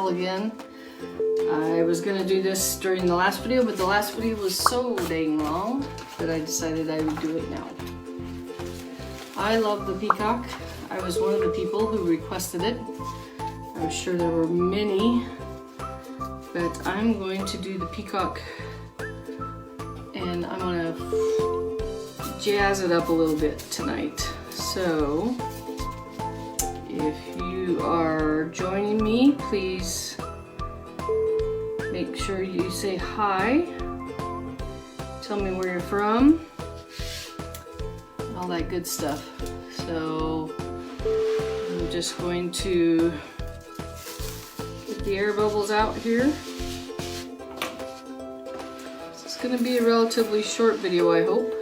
tell again. I was gonna do this during the last video, but the last video was so dang long that I decided I would do it now. I love the peacock. I was one of the people who requested it. I'm sure there were many, but I'm going to do the peacock and I'm gonna jazz it up a little bit tonight. So if you are joining me, please make sure you say hi, tell me where you're from, all that good stuff. So I'm just going to get the air bubbles out here. This is going to be a relatively short video, I hope.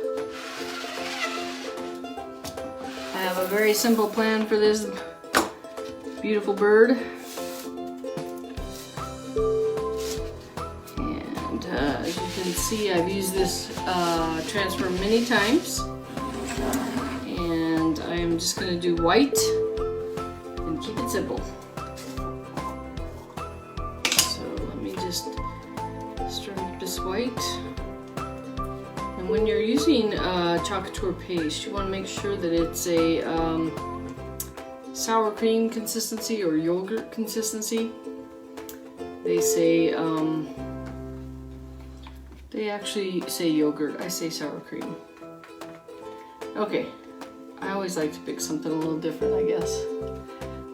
I have a very simple plan for this beautiful bird. As you can see, I've used this transfer many times, and I am just going to do white and keep it simple. So let me just start with this white. And when you're using Chalk Couture paste, you want to make sure that it's a sour cream consistency or yogurt consistency. They say they actually say yogurt, I say sour cream. Okay, I always like to pick something a little different, I guess.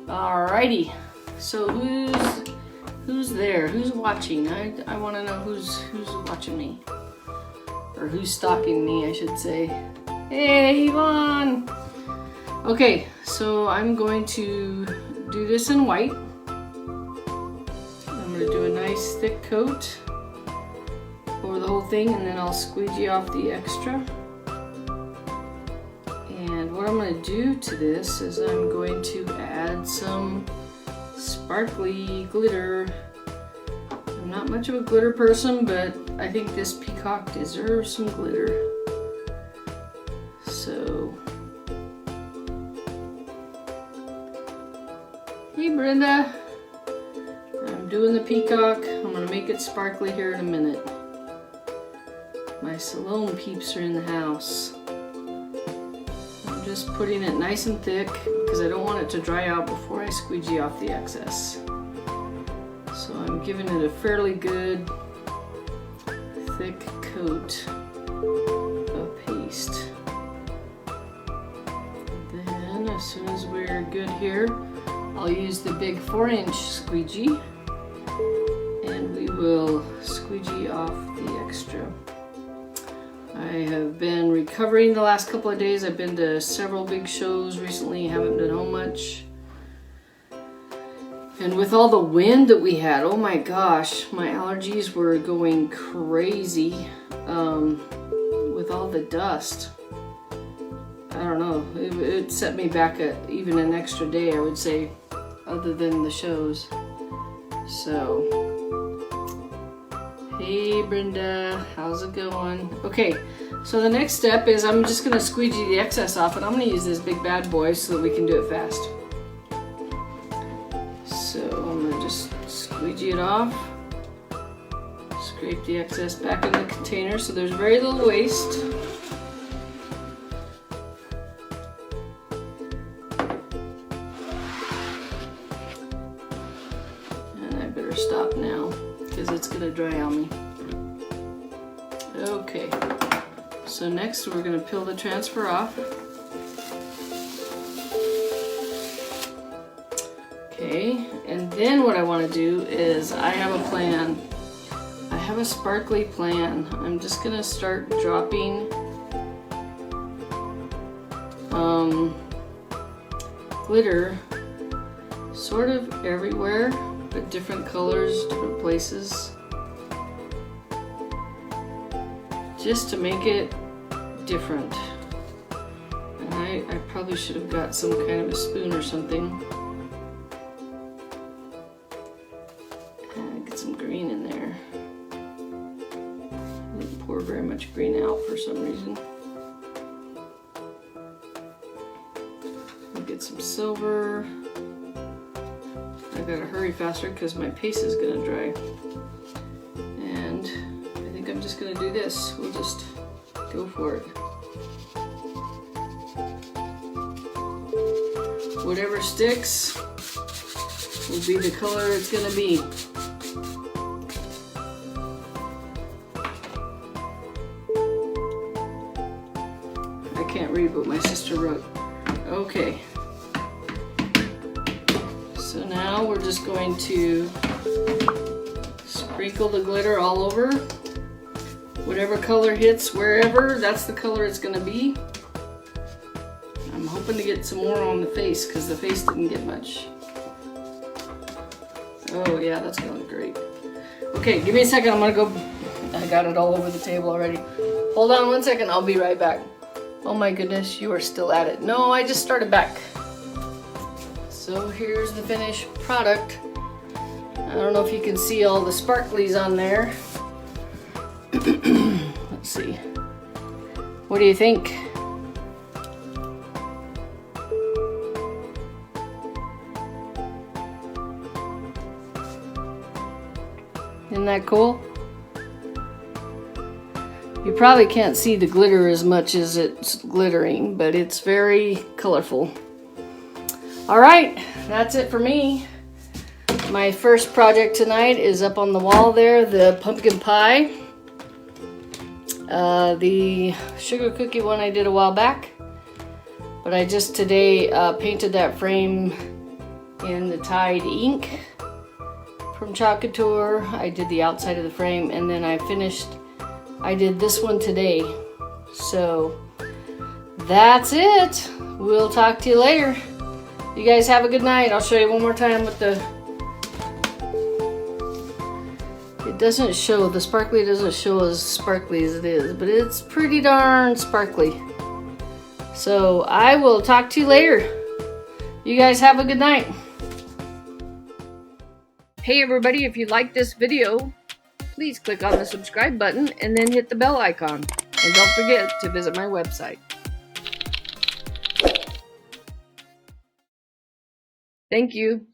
Alrighty, so who's there? Who's watching? I want to know who's watching me. Or who's stalking me, I should say. Hey, Yvonne! Okay, so I'm going to do this in white. I'm going to do a nice thick coat over the whole thing, and then I'll squeegee off the extra. And what I'm going to do to this is I'm going to add some sparkly glitter. I'm not much of a glitter person, but I think this peacock deserves some glitter. So, hey Brenda, I'm doing the peacock. I'm going to make it sparkly here in a minute. My Salome peeps are in the house. I'm just putting it nice and thick because I don't want it to dry out before I squeegee off the excess. So I'm giving it a fairly good thick coat of paste. Then as soon as we're good here, I'll use the big 4-inch squeegee and we will squeegee off the extra. I have been recovering the last couple of days. I've been to several big shows recently, haven't been home much. And with all the wind that we had, oh my gosh, my allergies were going crazy with all the dust. I don't know, it set me back even an extra day, I would say, other than the shows. So, hey Brenda, how's it going? Okay, so the next step is I'm just going to squeegee the excess off, and I'm going to use this big bad boy so that we can do it fast. So I'm going to just squeegee it off, scrape the excess back in the container so there's very little waste. And I better stop now because it's going to dry on me. Okay, so next we're going to peel the transfer off. Okay, and then what I want to do is I have a plan. I have a sparkly plan. I'm just going to start dropping glitter sort of everywhere, but different colors, different places. Just to make it different. And I probably should have got some kind of a spoon or something. And get some green in there. I didn't pour very much green out for some reason. I'll get some silver. I gotta hurry faster because my paste is gonna dry. And I think I'm just gonna do this. We'll just go for it. Whatever sticks will be the color it's gonna be. I can't read what my sister wrote. Okay. So now we're just going to sprinkle the glitter all over. Whatever color hits wherever, that's the color it's gonna be. I'm hoping to get some more on the face because the face didn't get much. Oh yeah, that's gonna look great. Okay, give me a second, I'm gonna go. I got it all over the table already. Hold on 1 second, I'll be right back. Oh my goodness, you are still at it. No, I just started back. So here's the finished product. I don't know if you can see all the sparklies on there. Let's see. What do you think? Isn't that cool? You probably can't see the glitter as much as it's glittering, but it's very colorful. Alright, that's it for me. My first project tonight is up on the wall there, the pumpkin pie. The sugar cookie one I did a while back. But I just today painted that frame in the Tide ink from Chalk Couture. I did the outside of the frame and then I did this one today. So that's it. We'll talk to you later. You guys have a good night. I'll show you one more time with the... It doesn't show, the sparkly doesn't show as sparkly as it is, but it's pretty darn sparkly. So I will talk to you later. You guys have a good night. Hey everybody, if you like this video, please click on the subscribe button and then hit the bell icon. And don't forget to visit my website. Thank you.